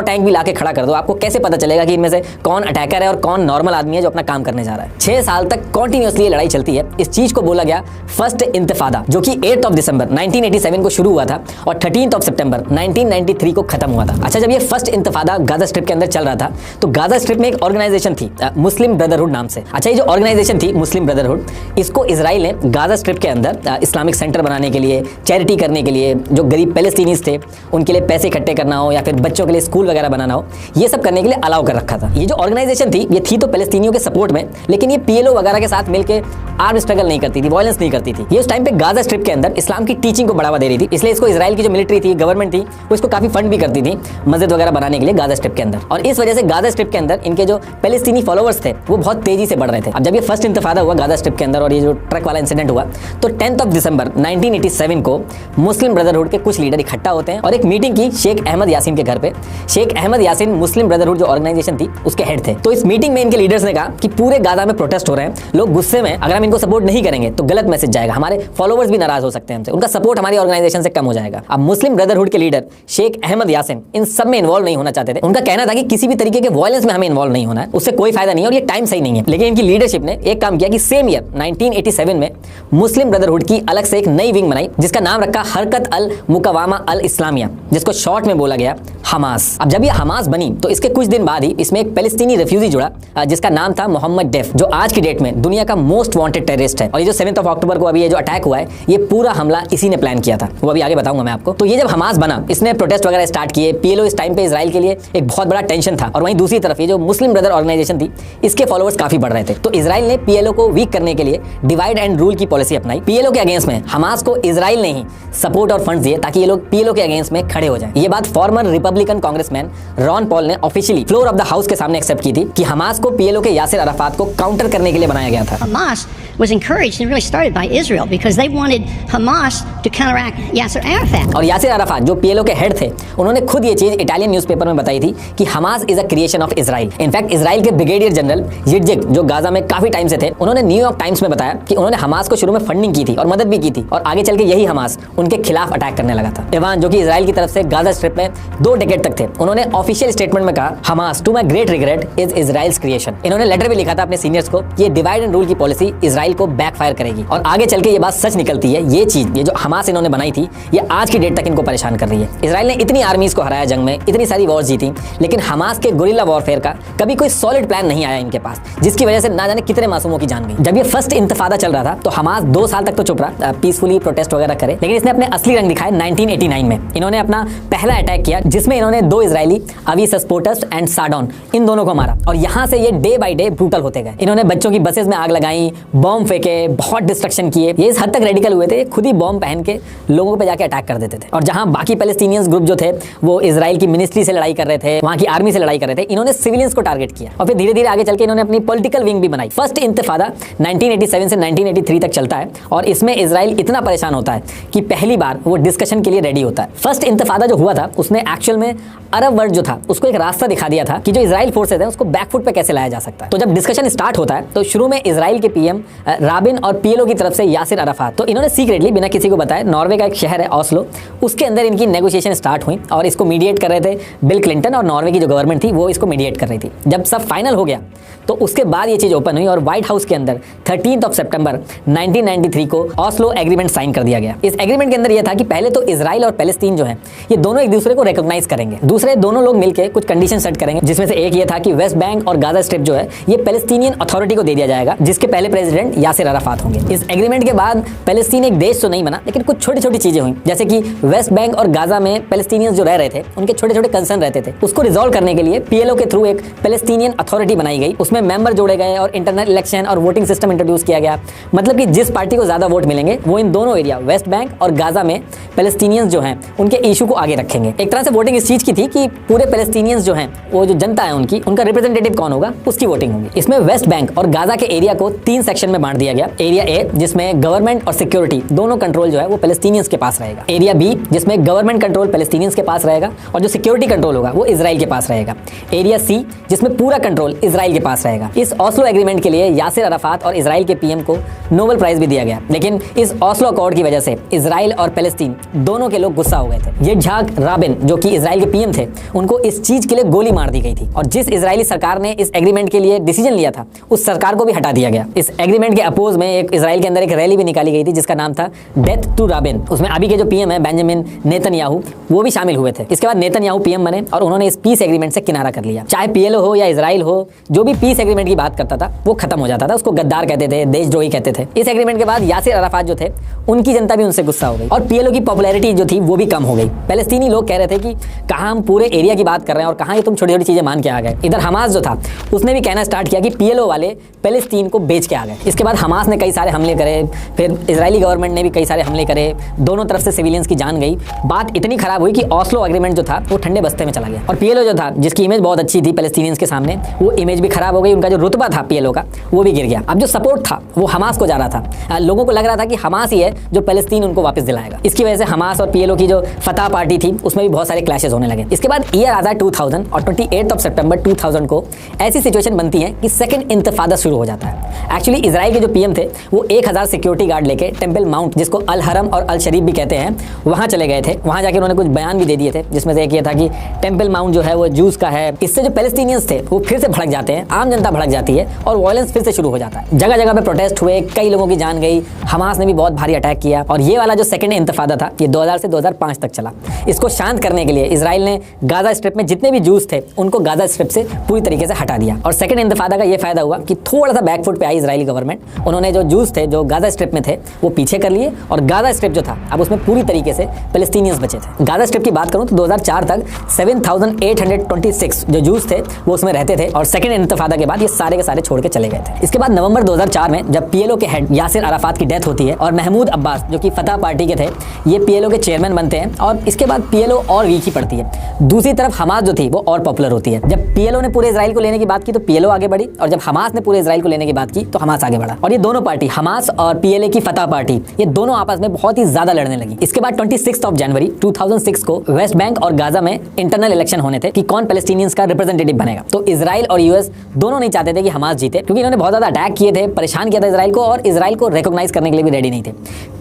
टैंक भी लाके खड़ा कर दो, आपको कैसे पता चलेगा कि इनमें से कौन अटैकर है और कौन नॉर्मल आदमी है जो अपना काम करने जा रहा है। 6 साल तक कॉन्टिन्यूसली ये लड़ाई चलती है। इस चीज को बोला गया फर्स्ट इंतफादा, जो कि 8 दिसंबर 1987 को शुरू हुआ था और 13 सितंबर 1993 को खत्म हुआ था। अच्छा, जब ये फर्स्ट इंतफादा गाजा स्ट्रिप के अंदर चल रहा था तो गाजा स्ट्रिप में एक ऑर्गेनाइजेशन थी मुस्लिम ब्रदरहुड नाम से। अच्छा, ये जो ऑर्गेनाइजेशन थी मुस्लिम ब्रदरहुड, इसको इजराइल ने गाजा स्ट्रिप के अंदर इस्लामिक सेंटर बनाने के लिए, चैरिटी करने के लिए, जो गरीब पैलेस्टीनीज थे उनके लिए पैसे इकट्ठे करना हो या फिर बच्चों के लिए स्कूल वगैरह बनाना हो, ये सब करने के लिए अलाउ कर रखा था। ये जो ऑर्गेनाइजेशन थी ये थी तो पैलेस्टीनियों के सपोर्ट में, लेकिन ये पीएलओ वगैरह के साथ मिलकर आर्म स्ट्रगल नहीं करती थी, वायलेंस नहीं करती थी। ये उस टाइम पे गाजा स्ट्रिप के अंदर इस्लाम की टीचिंग को बढ़ावा दे रही थी, इसलिए इसको इजराइल की जो मिलिट्री थी, गवर्नमेंट थी, वो इसको काफी फंड भी करती थी मस्जिद वगैरह बनाने के लिए गाजा स्ट्रिप के अंदर। और इस वजह से गाजा स्ट्रिप के अंदर इनके जो पैलेस्टीनी फॉलोअर्स थे वो बहुत तेजी से बढ़ रहे थे। अब जब ये फर्स्ट इंतफादा हुआ गाजा स्ट्रिप के अंदर और ये जो ट्रक वाला इंसिडेंट हुआ तो 10 दिसंबर 1987 को मुस्लिम ब्रदरहुड के कुछ लीडर इकट्ठा होते हैं और एक मीटिंग की शेख अहमद यासीन के घर पे। शेख अहमद यासीन मुस्लिम ब्रदरहुड जो ऑर्गेनाइजेशन थी उसके हेड थे। तो इस मीटिंग में इनके लीडर्स ने कहा कि पूरे गाजा में प्रोटेस्ट हो रहे हैं, लोग गुस्से में, अगर हम इनको सपोर्ट नहीं करेंगे तो गलत मैसेज जाएगा, हमारे फॉलोअर्स भी नाराज हो सकते हैं हमसे, उनका सपोर्ट हमारी ऑर्गेनाइजेशन से कम हो जाएगा। अब मुस्लिम ब्रदरहुड के लीडर शेख अहमद यासीन इन सब में इन्वॉल्व नहीं होना चाहते थे। उनका कहना था कि किसी भी तरीके के वायलेंस में हमें इन्वॉल्व नहीं होना है, उससे कोई फायदा नहीं है और ये टाइम सही नहीं है। लेकिन इनकी लीडरशिप ने एक काम किया कि सेम ईयर 1987 में मुस्लिम ब्रदरहुड की अलग से एक नई विंग बनाई जिसका नाम रखा हरकत अल मुकवामा अल इस्लामिया, जिसको शॉर्ट में बोला गया हमास। अब जब ये हमास बनी तो इसके कुछ दिन बाद ही इसमें एक पैलेस्टीनी रेफ्यूजी जुड़ा जिसका नाम था मोहम्मद डेफ, जो आज की डेट में दुनिया का मोस्ट वांटेड टेररिस्ट है। और ये जो 7 अक्टूबर को अभी ये जो अटैक हुआ है ये पूरा हमला इसी ने प्लान किया था, वो अभी आगे बताऊंगा मैं आपको। तो ये जब हमास बना इसने प्रोटेस्ट वगैरह स्टार्ट किए। पीएलओ इस टाइम पे इजराइल के लिए एक बहुत बड़ा टेंशन था और वहीं दूसरी तरफ ये जो मुस्लिम ब्रदर ऑर्गेनाइजेशन थी इसके फॉलोअर्स काफी बढ़ रहे थे। तो इजराइल ने पीएलओ को वीक करने के लिए डिवाइड एंड रूल की पॉलिसी अपनाई। पीएलओ के अगेंस्ट में हमास को इजराइल ने ही सपोर्ट और फंड्स दिए ताकि ये लोग पीएलओ के अगेंस्ट में खड़े हो जाएं। ये बात former Republican congressman Ron Paul ने officially floor of the house के सामने एक्सेप्ट की थी कि हमास को पीएलओ के यासिर अराफात को काउंटर करने के लिए बनाया गया था। Hamas was encouraged and really started by Israel because they wanted Hamas to counteract Yasser Arafat. और यासिर अराफात जो पीएलओ के हेड थे उन्होंने खुद ये चीज इटालियन न्यूज़पेपर में बताई थी कि Hamas is a creation of Israel. In fact Israel के ब्रिगेडियर जनरल यिटजिक जो गाजा में काफी टाइम से थे उन्होंने न्यूयॉर्क टाइम्स में बताया कि उन्होंने हमास को शुरू में फंडिंग की थी और मदद भी की थी और आगे चल के यही हमास उनके खिलाफ अटैक करने लगा था। इवान जो कि इजराइल की तरफ से गाजा स्ट्रिप में 2 डिकेड तक थे, उन्होंने ऑफिशियल स्टेटमेंट में कहा Hamas to my great regret is Israel's creation. इन्होंने लेटर भी लिखा था अपने सीनियर्स को कि ये डिवाइड एंड रूल की पॉलिसी इजराइल को बैकफायर करेगी और आगे चल के ये बात सच निकलती है। ये चीज ये जो हमास इन्होंने बनाई थी ये आज की डेट तक इनको परेशान कर रही है। इजराइल ने इतनी आर्मीज को हराया जंग में, इतनी सारी वॉर्स जीती, लेकिन हमास के गुरिल्ला वॉरफेयर का कभी कोई सॉलिड प्लान नहीं आया इनके पास, जिसकी वजह से ना जाने कितने मासूमों की जान गई। जब ये फर्स्ट इंतफादा चल रहा था तो हमास 2 साल तक तो चुप रहा, पीसफुली प्रोटेस्ट वगैरह करे, लेकिन इसने अपने असली रंग दिखाए 1989 में। इन्होंने अपना पहला अटैक किया जिसमें इन्होंने 2 इजरायली अवी सस्पोटस एंड साडॉन इन दोनों को मारा और यहाँ से ये डे बाय डे ब्रूटल होते गए। इन्होंने बच्चों की बसेस में आग लगाई, बॉम्ब बॉम्ब फेंके, बहुत डिस्ट्रक्शन किए। ये इस हद तक रेडिकल हुए थे, खुद ही बॉम्ब पहन के लोगों पे जाके अटैक कर देते थे। और जहां बाकी पैलेस्टीनियंस ग्रुप जो थे वो इजराइल की मिनिस्ट्री से लड़ाई कर रहे थे, वहां की आर्मी से लड़ाई कर रहे थे, इन्होंने सिविलियंस को टारगेट किया और फिर धीरे धीरे आगे चल के इन्होंने अपनी पॉलिटिकल विंग भी बनाई। फर्स्ट इंतफादा 1987 से 1983 तक चलता है और इसमें इजराइल इतना परेशान होता है कि पहली बार वो डिस्कशन के लिए रेडी होता है। फर्स्ट इंतफादा जो हुआ था उसने एक्चुअल में अरब वर्ल्ड जो था उसको एक रास्ता दिखा दिया था कि जो इजराइल फोर्सेज है उसको बैकफुट पे कैसे लाया जा सकता है। तो जब डिस्कशन स्टार्ट होता है तो शुरू में इजराइल के पीएम राबिन और पीएलओ की तरफ से यासिर अराफात, तो इन्होंने सीक्रेटली बिना किसी को बताए नॉर्वे का एक शहर है ऑस्लो, उसके अंदर इनकी नेगोशिएशन स्टार्ट हुई और इसको मीडिएट कर रहे थे बिल क्लिंटन और नॉर्वे की जो गवर्नमेंट थी वो इसको मीडिएट कर रही थी। जब सब फाइनल हो गया तो उसके बाद ये चीज ओपन हुई और व्हाइट हाउस के अंदर 13 सितंबर 1993 को ऑस्लो एग्रीमेंट साइन कर दिया गया। इस एग्रीमेंट के अंदर यह था कि पहले तो इजराइल और पैलेस्टीन जो है ये दोनों एक दूसरे को रिकॉग्नाइज करेंगे, दूसरे दोनों लोग मिलकर कुछ कंडीशन सेट करेंगे, जिसमें से एक ये था कि वेस्ट बैंक और गाजा स्ट्रिप जो है ये पैलेस्टीनियन अथॉरिटी को दे दिया जाएगा, जिसके पहले प्रेसिडेंट यासिर अराफात होंगे। इस एग्रीमेंट के बाद पैलेस्टीन एक देश तो नहीं बना, लेकिन कुछ छोटी छोटी चीजें हुई, जैसे कि वेस्ट बैंक और गाजा में पैलेस्टीनियंस जो रह रहे थे उनके छोटे छोटे कंसर्न रहते थे, उसको रिजॉल्व करने के लिए पीएलओ के थ्रू एक पैलेस्टीनियन अथॉरिटी बनाई गई, उसमें मेंबर जोड़े गए और इंटरनल इलेक्शन और वोटिंग सिस्टम इंट्रोड्यूस किया गया। मतलब कि जिस पार्टी को ज्यादा वोट मिलेंगे वो इन दोनों एरिया वेस्ट बैंक और गाजा में पैलेस्टीनियंस जो हैं उनके इशू को आगे रखेंगे। एक तरह से वोटिंग इस चीज की थी कि पूरे पैलेस्टीनियंस जो हैं वो जो जनता है उनका रिप्रेजेंटेटिव कौन होगा उसकी वोटिंग होगी। इसमें वेस्ट बैंक और गाजा के एरिया को 3 सेक्शन में बांट दिया गया। एरिया ए जिसमें गवर्नमेंट और सिक्योरिटी दोनों कंट्रोल जो है वो पैलेस्टीनियंस के पास रहेगा। एरिया बी जिसमें गवर्नमेंट कंट्रोल पैलेस्टीनियंस के पास रहेगा और जो सिक्योरिटी कंट्रोल होगा वो इजराइल के पास रहेगा। एरिया सी जिसमें पूरा कंट्रोल इजराइल के पास रहेगा। इस ऑस्लो एग्रीमेंट के लिए यासिर अराफात और इजराइल के पीएम को नोबेल प्राइज भी दिया गया, लेकिन इस ऑस्लो अकॉर्ड की वजह से इजराइल और पैलेस्टीन दोनों के लोग गुस्सा हो गए थे। ये झाक राबिन जो कि इजराइल के पीएम थे उनको इस चीज के लिए गोली मार दी गई थी और जिस इजरायली सरकार ने इस एग्रीमेंट के लिए डिसीजन लिया था उस सरकार को भी हटा दिया गया। इस एग्रीमेंट के अपोज में एक इजराइल के अंदर एक रैली भी निकाली गई थी जिसका नाम था डेथ टू राबिन। उसमें अभी के जो पीएम है बेंजामिन नेतन्याहू वो भी शामिल हुए थे। इसके बाद नेतन्याहू पीएम बने और उन्होंने इस पीस एग्रीमेंट से किनारा कर लिया। चाहे पीएलओ हो या इजराइल हो, जो भी पीस एग्रीमेंट की बात करता था वो खत्म हो जाता था, उसको गद्दार कहते थे, देशद्रोही कहते थे। इस एग्रीमेंट के बाद यासिर अराफात जो थे उनकी जनता भी उनसे गुस्सा हो गई और पीएलओ की पॉपुलैरिटी जो थी वो भी कम हो गई। पैलेस्तीनी लोग कह रहे थे कि कहां हम पूरे एरिया की बात कर रहे हैं और कहां ये तुम छोटी छोटी चीजें मान के आ गए। इधर हमास जो था उसने भी कहना स्टार्ट किया कि पीएलओ वाले पैलेस्तीन को बेच के आ गए। इसके बाद हमास ने कई सारे हमले करे, फिर इजरायली गवर्नमेंट ने भी कई सारे हमले करे, दोनों तरफ से सिविलियंस की जान गई। बात इतनी खराब हुई कि ऑस्लो एग्रीमेंट जो था वो ठंडे बस्ते में चला गया और पीएलओ जो था जिसकी इमेज बहुत अच्छी थी पैलेस्टीनियंस के सामने वो इमेज भी खराब हो गई, उनका जो रुतबा था पीएलओ का वो भी गिर गया। अब जो सपोर्ट था वो हमास को जा रहा था, लोगों को लग रहा था कि हमास ही है जो पैलेस्तीन उनको वापस दिलाएगा। इसकी वजह से हमास और पीएलओ की जो फतह पार्टी थी उसमें भी बहुत सारे क्लैशेस होने लगे। इसके बाद ईयर आता है 2000 और 28 सितंबर 2000 को ऐसी सिचुएशन बनती है कि सेकंड इंतफादा शुरू हो जाता है। एक्चुअली इजराइल के जो पीएम थे वो 1000 सिक्योरिटी गार्ड लेके टेंपल माउंट जिसको अल हरम और अल शरीफ भी कहते हैं वहां चले गए थे। वहां जाके उन्होंने कुछ बयान भी दे दिए थे जिसमें से एक ये था कि टेंपल माउंट जो है वो जूस का है। इससे जो पैलेस्टीनियंस थे वो फिर से भड़क जाते हैं, आम जनता भड़क जाती है और वायलेंस फिर से शुरू हो जाता है। जगह जगह पे प्रोटेस्ट हुए, कई लोगों की जान गई, हमास ने भी बहुत भारी अटैक किया और ये वाला जो सेकंड इंतफादा था ये 2000 से 2005 तक चला। इसको शांत करने के लिए इजराइल ने गाजा स्ट्रिप में जितने भी जूस थे उनको गाजा स्ट्रिप से पूरी तरीके से हटा दिया और सेकंड इंतफादा का ये फायदा हुआ कि थोड़ा सा बैकफुट पे आई इजरायली गवर्नमेंट। उन्होंने जो जूस थे जो गाजा स्ट्रिप में थे वो पीछे कर लिए और गाजा स्ट्रिप जो था अब उसमें पूरी तरीके से पैलेस्टीनियंस बचे थे। गाजा स्ट्रिप की बात करूं तो 2004 तक 7826 जो जूस थे वो उसमें रहते थे और सेकंड इंतफादा के बाद ये सारे के सारे छोड़ के चले गए थे। इसके बाद नवंबर 2004 में जब पीएलओ के हेड यासिर अराफात की डेथ होती है और महमूद अब्बास जो कि फतह पार्टी के थे ये पीएलओ के चेयरमैन बनते हैं और इसके बाद पीएलओ और वीक ही पड़ती है। दूसरी तरफ हमास जो थी वो और पॉपुलर होती है। जब पीएलओ ने पूरे इजराइल को लेने की बात की तो पीएलओ आगे बढ़ी और जब हमास ने पूरे इजराइल को लेने की बात की तो हमास आगे बढ़ा और ये दोनों पार्टी हमास और पीएलए की फतह पार्टी ये दोनों आपस में बहुत ही ज्यादा लड़ने लगी। इसके बाद 26 जनवरी 2006 को वेस्ट बैंक और गाजा में इंटरनल इलेक्शन होने थे कि कौन पैलेस्टीनियंस का रिप्रेजेंटेटिव बनेगा। तो इजराइल और यूएस दोनों नहीं चाहते थे कि हमास जीते क्योंकि इन्होंने बहुत ज्यादा अटैक किए थे, परेशान किया था इजराइल को और इजराइल को रिकॉग्नाइज करने के लिए भी रेडी नहीं थे।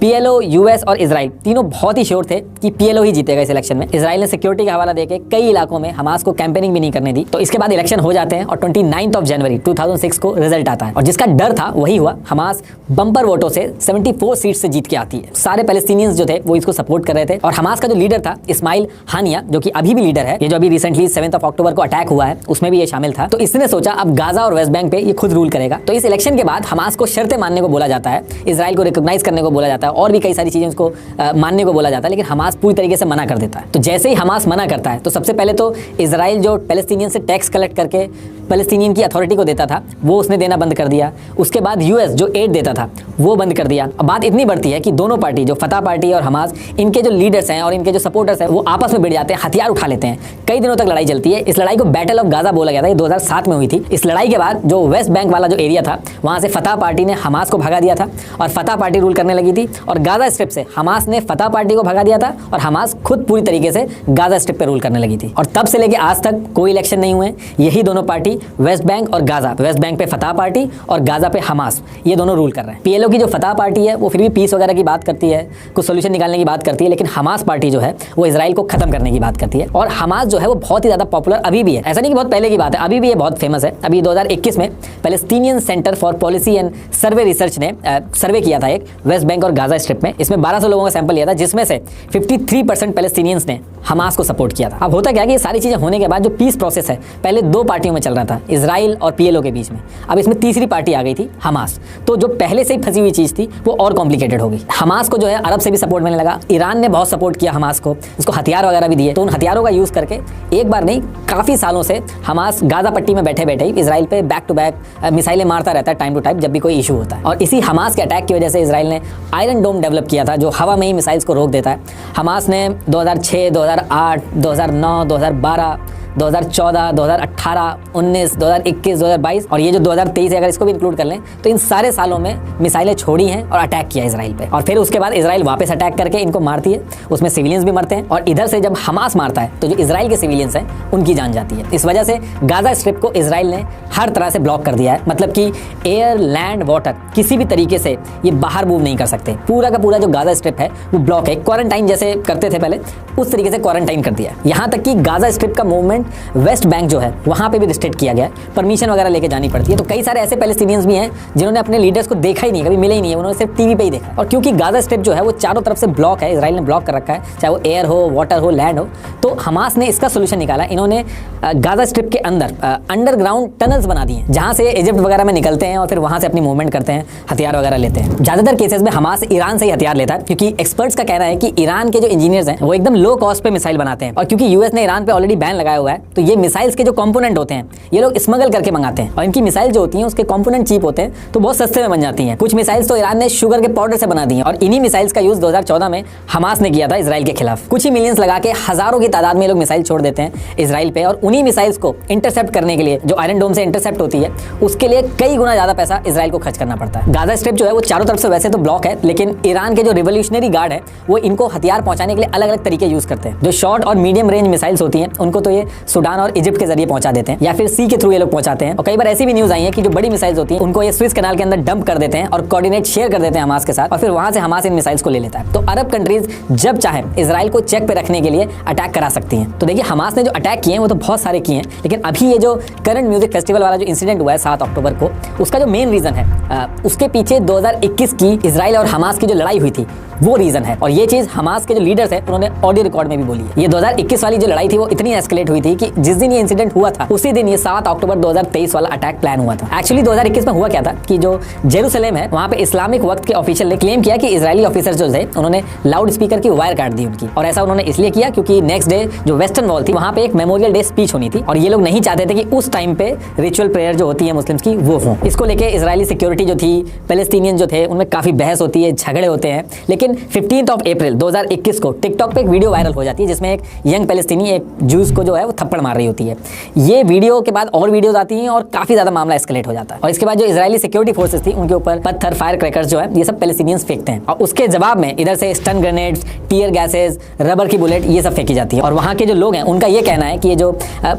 पीएलओ, यूएस और इजराइल तीनों बहुत ही श्योर थे कि पीएलओ ही जीतेगा इस इलेक्शन में। इजराइल ने सिक्योरिटी का हवाला देके कई इलाकों में हमास को कैंपेनिंग भी नहीं करने दी। तो इसके बाद इलेक्शन हो जाते हैं और 29 जनवरी 2006 को रिजल्ट आता है और जिसका डर था वही हुआ। हमास बम्पर वोटों से 74 सीट से जीत के आती है। सारे पैलेस्टीनियंस जो थे वो इसको सपोर्ट कर रहे थे और हमास का जो लीडर था इस्माइल हानिया जो कि अभी भी लीडर है, ये जो अभी रिसेंटली 7 अक्टूबर को अटैक हुआ है उसमें भी ये शामिल था। तो इसने सोचा अब गाजा और वेस्ट बैंक पे ये खुद रूल करेगा। तो इस इलेक्शन के बाद हमास को शर्तें मानने को बोला जाता है, इजराइल को रिकॉग्नाइज करने को बोला जाता है और भी कई सारी चीजें उसको मानने को बोला जाता है, लेकिन हमास पूरी तरीके से मना कर देता है। तो जैसे ही हमास मना करता है तो सबसे पहले तो इजराइल जो पैलेस्टीनियन से टैक्स कलेक्ट करके पैलेस्टीनियन की अथॉरिटी को देता था वो उसने देना बंद कर दिया। उसके बाद यूएस जो एड देता था वो बंद कर दिया। अब बात इतनी बढ़ती है कि दोनों पार्टी, जो फतह पार्टी और हमास, इनके जो लीडर्स हैं और इनके जो सपोर्टर्स हैं वो आपस में भिड़ जाते हैं, हथियार उठा लेते हैं। कई दिनों तक लड़ाई चलती है। इस लड़ाई को बैटल ऑफ गाजा बोला गया था, ये 2007 में हुई थी। इस लड़ाई के बाद जो वेस्ट बैंक वाला जो एरिया था वहां से फतह पार्टी ने हमास को भगा दिया था और फतह पार्टी रूल करने लगी थी, और गाजा स्ट्रिप से हमास ने फतह पार्टी को भगा दिया था और हमास खुद पूरी तरीके से गाजा स्ट्रिप पे रूल करने लगी थी। और तब से लेके आज तक कोई इलेक्शन नहीं हुए। यही दोनों पार्टी, वेस्ट बैंक और गाजा, वेस्ट बैंक पे फतह पार्टी और गाजा पे हमास, ये दोनों रूल कर रहे हैं। पीएलओ की जो फतह पार्टी है वो फिर भी पीस वगैरह की बात करती है, कुछ सोल्यूशन निकालने की बात करती है, लेकिन हमास पार्टी जो है वो इजराइल को खत्म करने की बात करती है। और हमास जो है वो बहुत ही ज्यादा पॉपुलर अभी भी है, ऐसा नहीं कि बहुत पहले की बात है, अभी भी ये बहुत फेमस है। अभी 2021 में Palestinian centre for policy and survey research ने सर्वे किया था एक वेस्ट बैंक और गाजा स्ट्रिप में। इसमें 1200 लोगों का सैंपल लिया था, जिसमें से 53% पैलेस्टीनियंस ने हमास को सपोर्ट किया था। अब होता क्या कि ये सारी चीजें होने के बाद जो पीस प्रोसेस है पहले दो पार्टियों में चल रहा था, इजराइल और पीएलओ के बीच में, अब इसमें तीसरी पार्टी आ गई थी हमास। तो जो पहले से ही फंसी हुई चीज थी वो और कॉम्प्लिकेटेड हो गई। हमास को जो है अरब से भी सपोर्ट मिलने लगा, ईरान ने बहुत सपोर्ट किया हमास को, उसको हथियार वगैरह भी दिए। तो उन हथियारों का यूज करके एक बार नहीं काफी सालों से हमास गाजा पट्टी में बैठे बैठे ही इजराइल पे बैक टू बैक मिसाइलें मारता रहता है टाइम टू टाइम जब भी कोई इशू होता है। और इसी हमास के अटैक की वजह से इजराइल ने आयरन डोम डेवलप किया था, जो हवा में ही मिसाइल्स को रोक देता है। हमास ने 2006, 2008, 2009, 2012, 2014, 2018, 19, 2021, 2022 और ये जो 2023 है, अगर इसको भी इंक्लूड कर लें तो इन सारे सालों में मिसाइलें छोड़ी हैं और अटैक किया इजराइल पे। और फिर उसके बाद इजराइल वापस अटैक करके इनको मारती है, उसमें सिविलियंस भी मरते हैं। और इधर से जब हमास मारता है तो जो इजराइल के सिविलियंस हैं उनकी जान जाती है। इस वजह से गाजा स्ट्रिप को इजराइल ने हर तरह से ब्लॉक कर दिया है, मतलब कि एयर, लैंड, वाटर किसी भी तरीके से ये बाहर मूव नहीं कर सकते। पूरा का पूरा जो गाजा स्ट्रिप है वो ब्लॉक है, क्वारंटाइन जैसे करते थे पहले उस तरीके से क्वारंटाइन कर दिया। यहाँ तक कि गाजा स्ट्रिप का मूवमेंट वेस्ट बैंक जो है वहां पे भी रिस्ट्रिक्ट किया गया है, परमिशन वगैरह लेके जानी पड़ती है। तो कई सारे ऐसे पैलेस्टीनियंस भी हैं जिन्होंने अपने लीडर्स को देखा ही नहीं, कभी मिले ही नहीं है, उन्होंने सिर्फ टीवी पे ही देखा। और क्योंकि गाजा स्ट्रिप जो है वो चारों तरफ से ब्लॉक है, इजराइल ने ब्लॉक कर रखा है, चाहे वो एयर हो, वाटर हो, लैंड हो, तो हमास ने इसका सोल्यूशन निकाला। इन्होंने गाजा स्ट्रिप के अंदर अंडरग्राउंड टनल्स बना दिए जहां से इजिप्ट वगैरह में निकलते हैं और फिर वहां से अपनी मूवमेंट करते हैं, हथियार वगैरह लेते हैं। ज्यादातर केसेस में हमास ईरान से ही हथियार लेता है, क्योंकि एक्सपर्ट्स का कहना है कि ईरान के जो इंजीनियर्स हैं वो एकदम लो कॉस्ट पे मिसाइल बनाते हैं। और क्योंकि यूएस ने ईरान पे ऑलरेडी बैन लगाया हुआ है, तो ये मिसाइल्स के जो कंपोनेंट होते हैं ये लोग स्मगल करके मंगाते हैं। और इनकी मिसाइल जो होती हैं उसके कंपोनेंट चीप होते हैं, तो बहुत सस्ते में बन जाती हैं। कुछ मिसाइल्स तो ईरान ने शुगर के पाउडर से बना दी हैं, और इन्हीं मिसाइल्स का यूज 2014 में हमास ने किया था इजराइल के खिलाफ। कुछ ही मिलियंस लगा के हजारों की तादाद में लोग मिसाइल छोड़ देते हैं इजराइल पे, और उन्हीं मिसाइल्स को इंटरसेप्ट करने के लिए, जो आयरन डोम से इंटरसेप्ट होती है, उसके लिए कई गुना ज्यादा पैसा इजराइल को खर्च करना पड़ता है। गाजा स्ट्रिप जो है वो चारों तरफ से वैसे तो ब्लॉक है, लेकिन ईरान के जो रिवोल्यूशनरी गार्ड है वो इनको हथियार पहुंचाने के लिए अलग अलग तरीके यूज करते हैं। जो शॉर्ट और मीडियम रेंज मिसाइल्स होती हैं उनको तो ये सूडान और इजिप्ट के जरिए पहुंचा देते हैं, या फिर सी के थ्रू ये लोग पहुंचाते हैं। और कई बार ऐसी भी न्यूज आई है कि जो बड़ी मिसाइल्स होती हैं उनको ये स्विस कैनाल के अंदर डंप कर देते हैं और कोऑर्डिनेट शेयर कर देते हैं हमास के साथ, और फिर वहां से हमास इन मिसाइल्स को ले लेता है। तो अरब कंट्रीज जब चाहे इजराइल को चेक पे रखने के लिए अटैक करा सकती हैं। तो देखिए हमास ने जो अटैक किए हैं वो तो बहुत सारे किए हैं, लेकिन अभी ये जो करंट म्यूजिक फेस्टिवल वाला जो इंसिडेंट हुआ है 7 अक्टूबर को, उसका जो मेन रीजन है उसके पीछे 2021 की इजराइल और हमास की जो लड़ाई हुई थी वो रीजन है। और ये चीज हमास के जो लीडर्स हैं उन्होंने ऑडियो रिकॉर्ड में भी बोली है। ये 2021 वाली जो लड़ाई थी वो इतनी एस्केलेट हुई थी कि जिस दिन ये इंसिडेंट हुआ था उसी दिन ये 7 अक्टूबर 2023 वाला अटैक प्लान हुआ था। एक्चुअली 2021 में हुआ क्या था कि जो जेरूसलेम है वहां पे इस्लामिक वक्त के ऑफिशियल ने क्लेम किया कि इजरायली ऑफिसर्स जो थे उन्होंने लाउड स्पीकर की वायर काट दी उनकी, और ऐसा उन्होंने इसलिए किया क्योंकि नेक्स्ट डे जो वेस्टर्न वॉल थी वहां पे एक मेमोरियल डे स्पीच होनी थी, और ये लोग नहीं चाहते थे कि उस टाइम पे रिचुअल प्रेयर जो होती है मुस्लिम्स की वो हो। इसको लेके इजरायली सिक्योरिटी जो थी, पैलेस्टीनियन जो थे, उनमें काफी बहस होती है, झगड़े होते हैं। लेकिन 15 अप्रैल 2021 को टिकटॉक पे एक वीडियो वायरल हो जाती है जिसमें एक यंग पैलेस्टीनी एक जूस को जो है वो थप्पड़ मार रही होती है। ये वीडियो के बाद और वीडियोस आती हैं और काफी ज्यादा मामला एस्केलेट हो जाता है। और इसके बाद जो इजरायली सिक्योरिटी फोर्सेस थी उनके ऊपर पत्थर, फायर क्रैकर्स जो है ये सब पैलेस्टीनियंस फेंकते हैं, और उसके जवाब में इधर से stun grenades, tear gases, rubber की बुलेट ये सब फेंकी जाती है। और वहाँ के जो लोग हैं उनका ये कहना है कि ये जो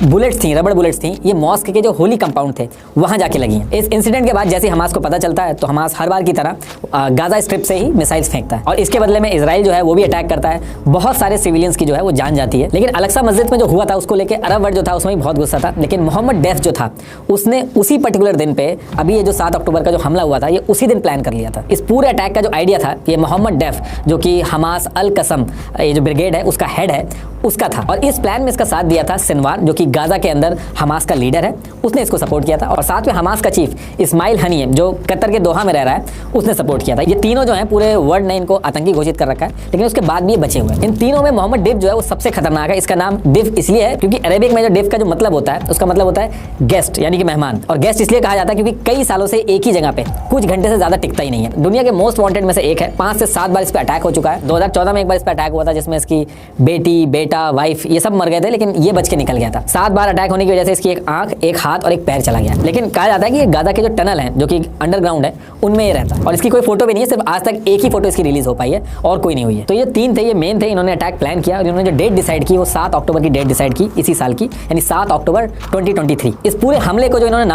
बुलेट्स थी, रबर बुलेट्स थी, ये मॉस्क के जो होली कंपाउंड थे वहाँ जाके लगी हैं। इस इंसिडेंट के बाद जैसे हमास को पता चलता है तो हमास हर बार की तरह गाजा स्ट्रिप से ही मिसाइल्स फेंकता है, और इसके बदले में इजराइल जो है वो भी अटैक करता है। बहुत सारे सिविलियंस की जो है वो जान जाती है। लेकिन अल-अक्सा मस्जिद में जो हुआ था उसको लेके अरब वर्ल्ड जो था उसमें भी बहुत गुस्सा था, लेकिन मोहम्मद डेफ जो था उसने उसी पर्टिकुलर दिन पे, अभी ये जो 7 अक्टूबर का जो हमला हुआ था ये उसी दिन प्लान कर लिया था। इस पूरे अटैक का जो आइडिया था ये मोहम्मद डेफ जो कि हमास अल कसम ये जो ब्रिगेड है उसका हेड है उसका था, और इस प्लान में इसका साथ दिया था सिनवार जो कि गाजा के अंदर हमास का लीडर है, उसने इसको सपोर्ट किया था। और साथ में हमास का चीफ इस्माइल हनीम जो कतर के दोहा में रह रहा है उसने सपोर्ट किया था। ये तीनों जो है पूरे वर्ल्ड ने इनको आतंकी घोषित कर रखा है, लेकिन उसके बाद भी ये बचे हुए हैं। इन तीनों में मोहम्मद डिफ जो है वो सबसे खतरनाक है। इसका नाम डिफ इसलिए है क्योंकि अरेबिक में जो डिफ का जो मतलब होता है उसका मतलब होता है गेस्ट, यानी कि मेहमान। और गेस्ट इसलिए कहा जाता है क्योंकि कई सालों से एक ही जगह पे कुछ घंटे से ज्यादा टिकता ही नहीं है। दुनिया के मोस्ट वांटेड में से एक है। 5 से 7 बार इस पर अटैक हो चुका है। 2014 में एक बार इस पर अटैक हुआ था जिसमें इसकी बेटी, बेटा, वाइफ ये सब मर गए थे, लेकिन ये बच के निकल गया था। 7 बार अटैक होने की वजह से इसकी एक आंख, एक हाथ और एक पैर चला गया। लेकिन कहा जाता है कि ये गाजा के जो टनल हैं जो कि अंडरग्राउंड है उनमें ये रहता है और इसकी कोई फोटो भी नहीं है। सिर्फ आज तक एक ही फोटो इसकी रिलीज हो पाई है और कोई नहीं हुई है। तो ये 3 थे, ये मेन थे। इन्होंने अटैक प्लान किया और इन्होंने जो डेट डिसाइड की वो 7 अक्टूबर की डेट डिसाइड की इसी साल की, यानी 7 अक्टूबर 2023। इस पूरे हमले को जो इन्होंने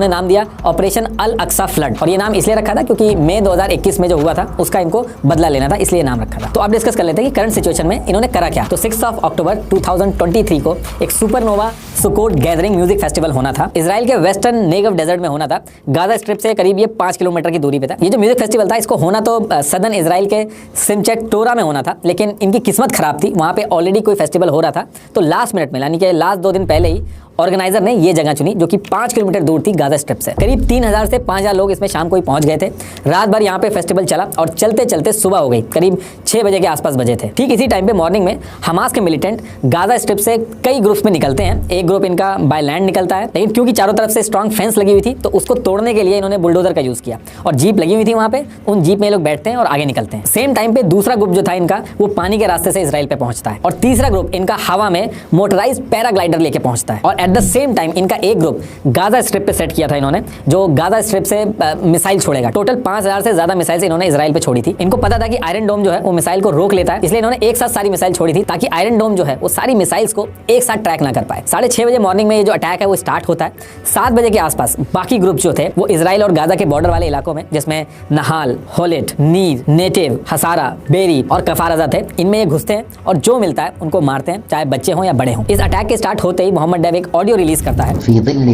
नाम दिया ऑपरेशन अल अक्सा फ्लड। और ये नाम इसलिए रखा था क्योंकि मई 2021 में जो हुआ था उसका इनको बदला लेना था, इसलिए नाम रखा था। तो अब डिस्कस कर लेते हैं कि करंट सिचुएशन में इन्होंने करा क्या। तो 6 अक्टूबर 2023 को एक सुपरनोवा सुकोट गैदरिंग म्यूजिक फेस्टिवल होना था। इजराइल के वेस्टर्न नेगव डेजर्ट में होना था। गाजा स्ट्रिप से करीब ये 5 किलोमीटर की दूरी पे था। ये जो म्यूजिक फेस्टिवल था इसको होना तो सदर्न इजराइल के सिमचेट टोरा में होना था, लेकिन इनकी किस्मत खराब थी। वहां पे ऑलरेडी कोई फेस्टिवल हो रहा था, तो लास्ट मिनट में यानी कि लास्ट 2 दिन पहले ही ऑर्गेनाइजर ने ये जगह चुनी जो कि 5 किलोमीटर दूर थी गाजा स्ट्रिप से। करीब 3000 से 5000 लोग इसमें शाम को ही पहुंच गए थे। रात भर यहाँ पे फेस्टिवल चला और चलते चलते सुबह हो गई, करीब 6 बजे के आसपास बजे थे। ठीक इसी टाइम पे मॉर्निंग में हमास के मिलिटेंट गाजा स्ट्रिप से कई ग्रुप्स में निकलते हैं। एक ग्रुप इनका बाय लैंड निकलता है, लेकिन क्योंकि चारों तरफ से स्ट्रॉन्ग फेंस लगी हुई थी तो उसको तोड़ने के लिए इन्होंने बुलडोजर का यूज किया और जीप लगी हुई थी वहां पे। उन जीप में लोग बैठते हैं और आगे निकलते हैं। सेम टाइम पे दूसरा ग्रुप जो था इनका वो पानी के रास्ते से इजराइल पे पहुंचता है और तीसरा ग्रुप इनका हवा में मोटराइज्ड पैराग्लाइडर लेके पहुंचता है। और एट द सेम टाइम इनका एक ग्रुप गाजा स्ट्रिप पे सेट किया था इन्होंने, जो गाजा स्ट्रिप से मिसाइल छोड़ेगा। टोटल 5000 से ज्यादा मिसाइल इन्होंने इजराइल पे छोड़ी थी। इनको पता था कि आयरन डोम जो है वो मिसाइल को रोक लेता है, इसलिए इन्होंने एक साथ सारी मिसाइल छोड़ी थी ताकि आयरन डोम जो है वो सारी मिसाइल्स को एक साथ ट्रैक ना कर पाए। 6:30 बजे मॉर्निंग में ये जो अटैक है वो स्टार्ट होता है। 7 बजे के आसपास बाकी ग्रुप जो थे वो इजराइल और गाजा के बॉर्डर वाले इलाकों में, जिसमें नहाल, होलेट, नीर, नेटिव, हसारा, बेरी और कफारजा थे, इनमें ये घुसते हैं और जो मिलता है उनको मारते हैं, चाहे बच्चे हों या बड़े हों। इस अटैक के स्टार्ट होते ही मोहम्मद डेव एक ऑडियो रिलीज करता है।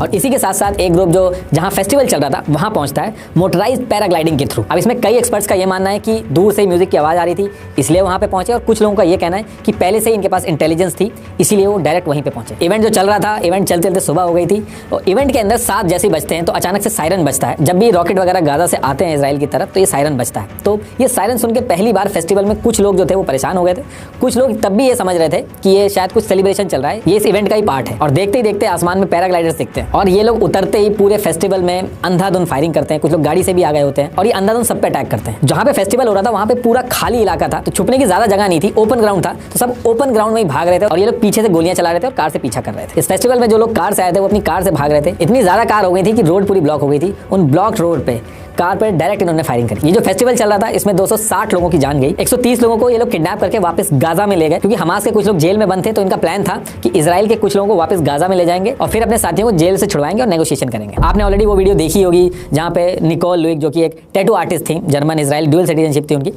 और इसी के साथ साथ एक ग्रुप जो जहां फेस्टिवल चल रहा था वहां पहुंचता है मोटराइज्ड पैराग्लाइडिंग के थ्रू। अब इसमें कई एक्सपर्ट्स का ये मानना है कि दूर से म्यूजिक की आवाज़ आ रही थी इसलिए वहां पे पहुंचे, और कुछ लोगों का ये कहना है कि पहले से ही इनके पास इंटेलिजेंस थी इसीलिए वो डायरेक्ट वहीं पे पहुंचे। इवेंट जो चल रहा था, इवेंट चलते चलते सुबह हो गई थी और इवेंट के अंदर 7 जैसे बजते हैं तो अचानक से सायरन बजता है। जब भी रॉकेट वगैरह गाजा से आते हैं इसराइल की तरफ तो ये सायरन बजता है। तो ये सायरन सुन के पहली बार फेस्टिवल में कुछ लोग जो थे वो परेशान हो गए थे। कुछ लोग तब भी ये समझ रहे थे कि ये शायद कुछ सेलिब्रेशन चल रहा है, ये इस इवेंट का ही पार्ट है। और देखते ही देखते आसमान में पैराग्लाइडर्स दिखते हैं और ये लोग उतरते ही पूरे फेस्टिवल में अंधाधुंध फायरिंग करते हैं। कुछ लोग गाड़ी से भी आ गए होते हैं और ये अंधाधुंध सब पे अटैक करते हैं। जहां पे फेस्टिवल हो रहा था वहां पे पूरा खाली इलाका था, तो छुपने की ज्यादा जगह नहीं थी, ओपन ग्राउंड था, तो सब ओपन ग्राउंड में ही भाग रहे थे और ये लोग पीछे से गोलियां चला रहे थे और कार से पीछा कर रहे थे। इस फेस्टिवल में जो लोग कार से आए थे वो अपनी कार से भाग रहे थे। इतनी ज्यादा कार हो गई थी कि रोड पूरी ब्लॉक हो गई थी। उन ब्लॉक रोड पे कार पर डायरेक्ट इन्होंने फायरिंग करी। ये जो फेस्टिवल चल रहा था इसमें 260 लोगों की जान गई। 130 लोगों को ये लोग किडनैप करके वापस गाजा में ले गए, क्योंकि हमास के कुछ लोग जेल में बंद थे। तो इनका प्लान था कि इजराइल के कुछ लोगों को वापस गाजा में ले जाएंगे और फिर अपने साथियों को जेल से छुड़वाएंगे और नेगोशिएशन करेंगे। आपने ऑलरेडी वो वीडियो देखी होगी जहां पे निकोल लुइक, जो कि एक टैटू आर्टिस्ट थी, जर्मन इजराइल ड्यूअल सिटीजनशिप थी उनकी,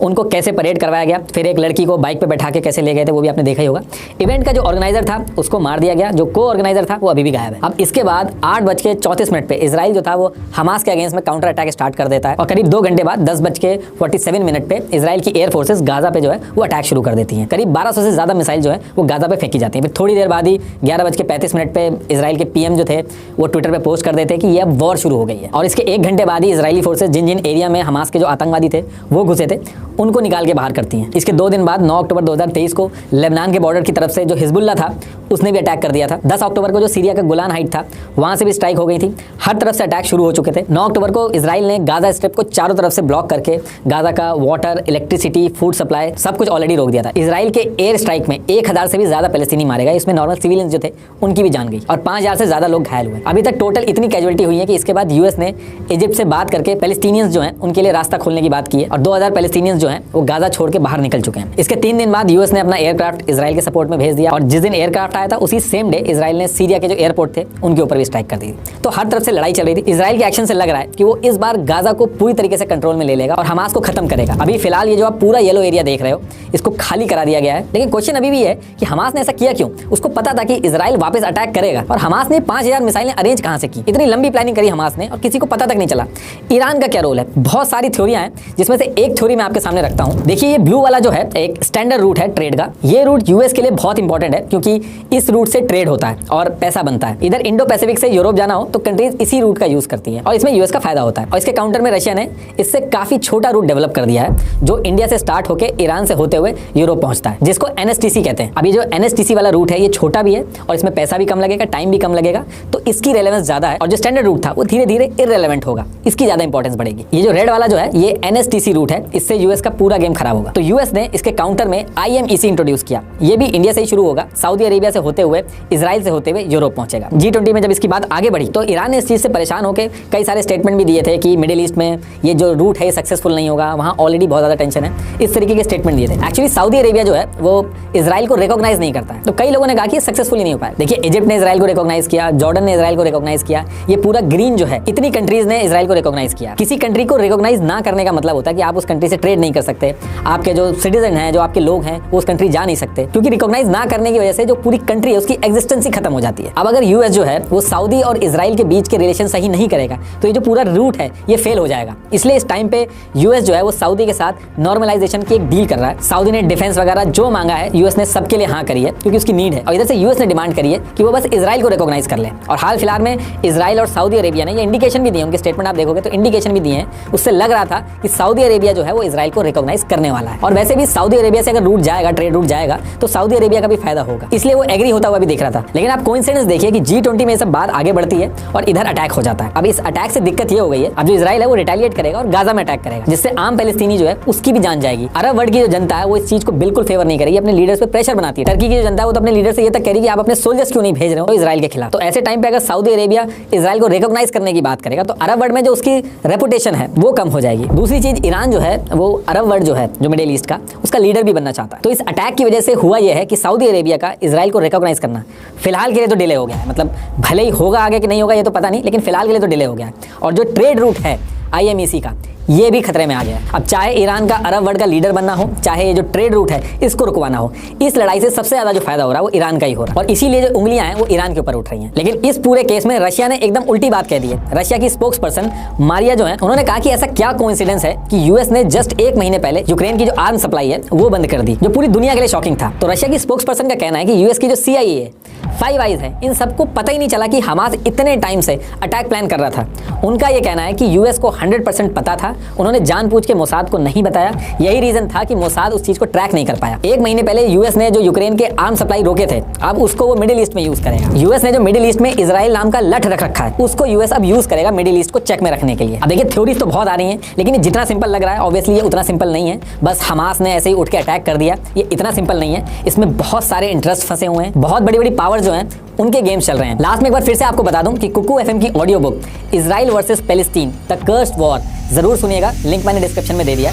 उनको कैसे परेड करवाया गया, फिर एक लड़की को बाइक पे बैठा के कैसे ले गए थे वो भी आपने देखा ही होगा। इवेंट का जो ऑर्गेनाइजर था उसको मार दिया गया, जो को ऑर्गेनाइजर था वो अभी भी गायब है। अब इसके बाद 8:34 पे इजराइल जो था वो हमास के अगेंस्ट में काउंटर अटैक स्टार्ट कर देता है और करीब 2 घंटे बाद 10:47 पे इजराइल की एयर फोर्सेस गाजा पे जो है वो अटैक शुरू कर देती हैं। करीब 1200 से ज्यादा मिसाइल जो है वो गाजा पे फेंकी जाती है। फिर थोड़ी देर बाद ही 11:35 पे इजराइल के पीएम जो थे वो ट्विटर पे पोस्ट कर देते हैं कि ये अब वॉर शुरू हो गई है। और इसके 1 घंटे बाद ही इजरायली फोर्सेस जिन जिन एरिया में हमास के जो आतंकवादी थे वो घुसे थे उनको निकाल के बाहर करती हैं। इसके 2 दिन बाद 9 अक्टूबर 2023 को लेबनान के बॉर्डर की तरफ से जो हिजबुल्लाह था उसने भी अटैक कर दिया था। 10 अक्टूबर को जो सीरिया का गोलान हाइट था वहां से भी स्ट्राइक हो गई थी। हर तरफ से अटैक शुरू हो चुके थे। 9 अक्टूबर को इजराइल ने गाजा स्ट्रिप को चारों तरफ से ब्लॉक करके गाजा का वाटर, इलेक्ट्रिसिटी, फूड सप्लाई सब कुछ ऑलरेडी रोक दिया था। इजराइल के एयर स्ट्राइक में 1000 से भी ज्यादा पैलेस्टीनी मारे गए। इसमें नॉर्मल सिविलियंस जो थे उनकी भी जान गई और 5000 से ज्यादा लोग घायल हुए। अभी तक टोटल इतनी कैजुअलिटी हुई है कि इसके बाद यूएस ने इजिप्ट से बात करके पैलेस्टीनियंस जो हैं उनके लिए रास्ता खोलने की बात की है और 2000 पैलेस्टीनियंस जो हैं वो गाजा छोड़ के बाहर निकल चुके हैं। इसके 3 दिन बाद यूएस ने अपना एयरक्राफ्ट इजराइल के सपोर्ट में भेज दिया और जिस दिन एयरक्राफ्ट आया था उसी सेम डे इजराइल ने सीरिया के जो एयरपोर्ट थे उनके ऊपर भी स्ट्राइक कर दी। तो हर तरफ से लड़ाई चल रही थी। इजराइल के एक्शन से लग रहा है कि वो इस बार गाजा को पूरी तरीके से कंट्रोल में ले लेगा और हमास को खत्म करेगा। अभी फिलहाल ये जो आप पूरा येलो एरिया देख रहे हो इसको खाली करा दिया गया है, लेकिन क्वेश्चन अभी भी है कि हमास ने ऐसा किया क्यों? उसको पता था कि इजराइल वापस अटैक करेगा और हमास ने 5000 मिसाइलें अरेंज कहां से की? इतनी लंबी प्लानिंग करी हमास ने और किसी को पता तक नहीं चला। ईरान का क्या रोल है? बहुत सारी थ्योरियां हैं जिसमें से एक थ्योरी मैं आपके सामने रखता हूं। देखिए ये ब्लू वाला जो है एक स्टैंडर्ड रूट है ट्रेड का। ये रूट यूएस के लिए बहुत इंपॉर्टेंट है क्योंकि इस रूट से ट्रेड होता है और पैसा बनता है। इधर इंडो पैसिफिक से यूरोप जाना हो तो कंट्रीज इसी रूट का यूज करती हैं और इसमें यूएस का फायदा होता है। और इसके काउंटर में रशिया ने इससे काफी छोटा रूट डेवलप कर दिया है जो इंडिया से स्टार्ट होकर ईरान से होते हुए यूरोप पहुंचता है, जिसको एनएसटीसी कहते हैं। अभी जो एनएसटीसी वाला रूट है ये छोटा भी है और इसमें पैसा भी कम लगेगा, टाइम भी कम लगेगा, तो इसकी रेलेवेंस ज्यादा है। और जो स्टैंडर्ड रूट था वो धीरे धीरे इररेलेवेंट होगा, इसकी ज्यादा इंपॉर्टेंस बढ़ेगी। ये जो रेड वाला जो है ये एनएसटीसी रूट है, इससे यूएस का पूरा गेम खराब होगा। तो यूएस ने इसके काउंटर में आईएमईसी इंट्रोड्यूस किया। ये भी इंडिया से ही शुरू होगा, सऊदी अरेबिया से होते हुए इजराइल से होते हुए यूरोप पहुंचेगा। G20 में जब इसकी बात आगे बढ़ी तो ईरान ने इस चीज से परेशान होकर कई सारे स्टेटमेंट भी दिए थे कि मिडिल ईस्ट में ये जो रूट है सक्सेसफुल नहीं होगा, वहां ऑलरेडी बहुत ज्यादा टेंशन है, इस तरीके के स्टेटमेंट दिए थे। एक्चुअली सऊदी अरेबिया जो है वो इजराइल को रिकॉग्नाइज नहीं करता है, तो कई लोगों ने कहा कि सक्सेसफुल ही नहीं हो पाया। देखिए, इजिप्ट ने इजराइल को रिकॉग्नाइज किया, जॉर्डन ने इजराइल को रिकॉग्नाइज किया, ये पूरा ग्रीन जो है इतनी कंट्रीज ने इजराइल को रिकॉग्नाइज किया। किसी कंट्री को रिकॉग्नाइज ना करने का मतलब होता है कि आप उस कंट्री से ट्रेड नहीं कर सकते, आपके जो सिटीजन हैं, जो आपके लोग हैं, वो उस कंट्री जा नहीं सकते, क्योंकि रिकॉग्नाइज ना करने की वजह से जो पूरी कंट्री है उसकी एग्जिस्टेंस ही खत्म हो जाती है। अब अगर यूएस जो है वो सऊदी और इजराइल के बीच के रिलेशन सही नहीं करेगा तो ये जो पूरा रूट है ये फेल हो जाएगा। इसलिए इस टाइम पे यूएस जो है वो सऊदी के साथ नॉर्मलाइजेशन की एक डील कर रहा है। सऊदी ने डिफेंस वगैरह जो मांगा है यूएस ने सबके लिए हाँ करी है, क्योंकि उसकी नीड है। और इधर से यूएस ने डिमांड करी है कि वो बस इजराइल को रिकॉग्नाइज कर ले। और हाल फिलहाल में इजराइल और सऊदी अरेबिया ने ये इंडिकेशन भी दिए, उनके स्टेटमेंट आप देखोगे तो इंडिकेशन भी दिए हैं, उससे लग रहा था कि सऊदी अरेबिया जो है वो इजराइल को रिकॉग्नाइज करने वाला है। और वैसे भी सऊदी अरेबिया से अगर रूट जाएगा, ट्रेड रूट जाएगा, तो सऊदी अरेबिया का भी फायदा होगा, इसलिए वो एग्री होता हुआ भी दिख रहा था। लेकिन आप कोइंसिडेंस देखिए कि G20 में सब बात आगे बढ़ती है और इधर अटैक हो जाता है। अब इस अटैक से दिक्कत ये हो गई है, अब जो इजराइल है वो रिटेलिएट करेगा और गाजा में अटैक करेगा, जिससे आम पैलेस्टीनी जो है उसकी भी जान जाएगी। अरब वर्ल्ड की जो जनता है वो इस चीज को बिल्कुल फेवर नहीं करेगी, अपने लीडर्स पे प्रेशर बनाती है। टर्की की जो जनता है वो तो अपने लीडर से ये तक कह रही है कि आप अपने सोल्जर्स क्यों नहीं भेज रहे हो इजराइल के खिलाफ। तो ऐसे टाइम पे अगर सऊदी अरेबिया इजराइल को रिकॉग्नाइज करने की बात करेगा तो अरब वर्ल्ड में जो उसकी रेपुटेशन है वो कम हो जाएगी। दूसरी चीज, ईरान जो है वो अरब वर्ल्ड जो है, जो मिडिल ईस्ट का, उसका लीडर भी बनना चाहता है। तो इस अटैक की वजह से हुआ यह है कि सऊदी अरेबिया का इजराइल को रिकॉग्नाइज करना फिलहाल के लिए तो डिले हो गया है। मतलब भले ही होगा आगे कि नहीं होगा ये तो पता नहीं, लेकिन फिलहाल के लिए तो डिले हो गया है। और जो ट्रेड रूट है आईएमईसी का, ये भी खतरे में आ गया है। अब चाहे ईरान का अरब वर्ल्ड का लीडर बनना हो, चाहे ये जो ट्रेड रूट है इसको रुकवाना हो, इस लड़ाई से सबसे ज्यादा जो फायदा हो रहा है वो ईरान का ही हो रहा है। और इसीलिए जो उंगलियां हैं वो ईरान के ऊपर उठ रही हैं। लेकिन इस पूरे केस में रशिया ने एकदम उल्टी बात कह दी है। रशिया की स्पोक्स पर्सन मारिया जो है, उन्होंने कहा कि ऐसा क्या कोइंसिडेंस है कि यूएस ने जस्ट 1 महीने पहले यूक्रेन की जो आर्म सप्लाई है वो बंद कर दी, जो पूरी दुनिया के लिए शॉकिंग था। तो रशिया की स्पोक्स पर्सन का कहना है कि यूएस की जो CIA है, 5 आइज है, इन सबको पता ही नहीं चला कि हमास इतने टाइम से अटैक प्लान कर रहा था। उनका यह कहना है कि यूएस को 100% पता था, उन्होंने जानबूझ के मोसाद को नहीं बताया। यही रीजन था कि मोसाद उस चीज को ट्रैक नहीं कर पाया। 1 महीने पहले यूएस ने जो यूक्रेन के आर्म सप्लाई रोके थे, अब उसको वो मिडिल ईस्ट में यूज करेगा। यूएस ने जो मिडिल ईस्ट में इजराइल नाम का लठ रख रखा है, उसको यूएस अब यूज करेगा मिडिल ईस्ट को चेक में रखने के लिए। अब देखिए, थ्योरीज तो बहुत आ रही हैं, लेकिन ये जितना सिंपल लग रहा है ऑब्वियसली ये उतना सिंपल नहीं है। बस हमास ने ऐसे ही उठ के अटैक कर दिया, ये इतना सिंपल नहीं है। इसमें बहुत सारे इंटरेस्ट फंसे हुए हैं, बहुत बड़ी बड़ी पावर जो हैं उनके गेम्स चल रहे हैं। लास्ट में एक बार फिर से आपको बता दूं कि कुकू एफएम की audio book Israel versus Palestine the cursed war जरूर सुनिएगा, लिंक मैंने डिस्क्रिप्शन में दे दिया।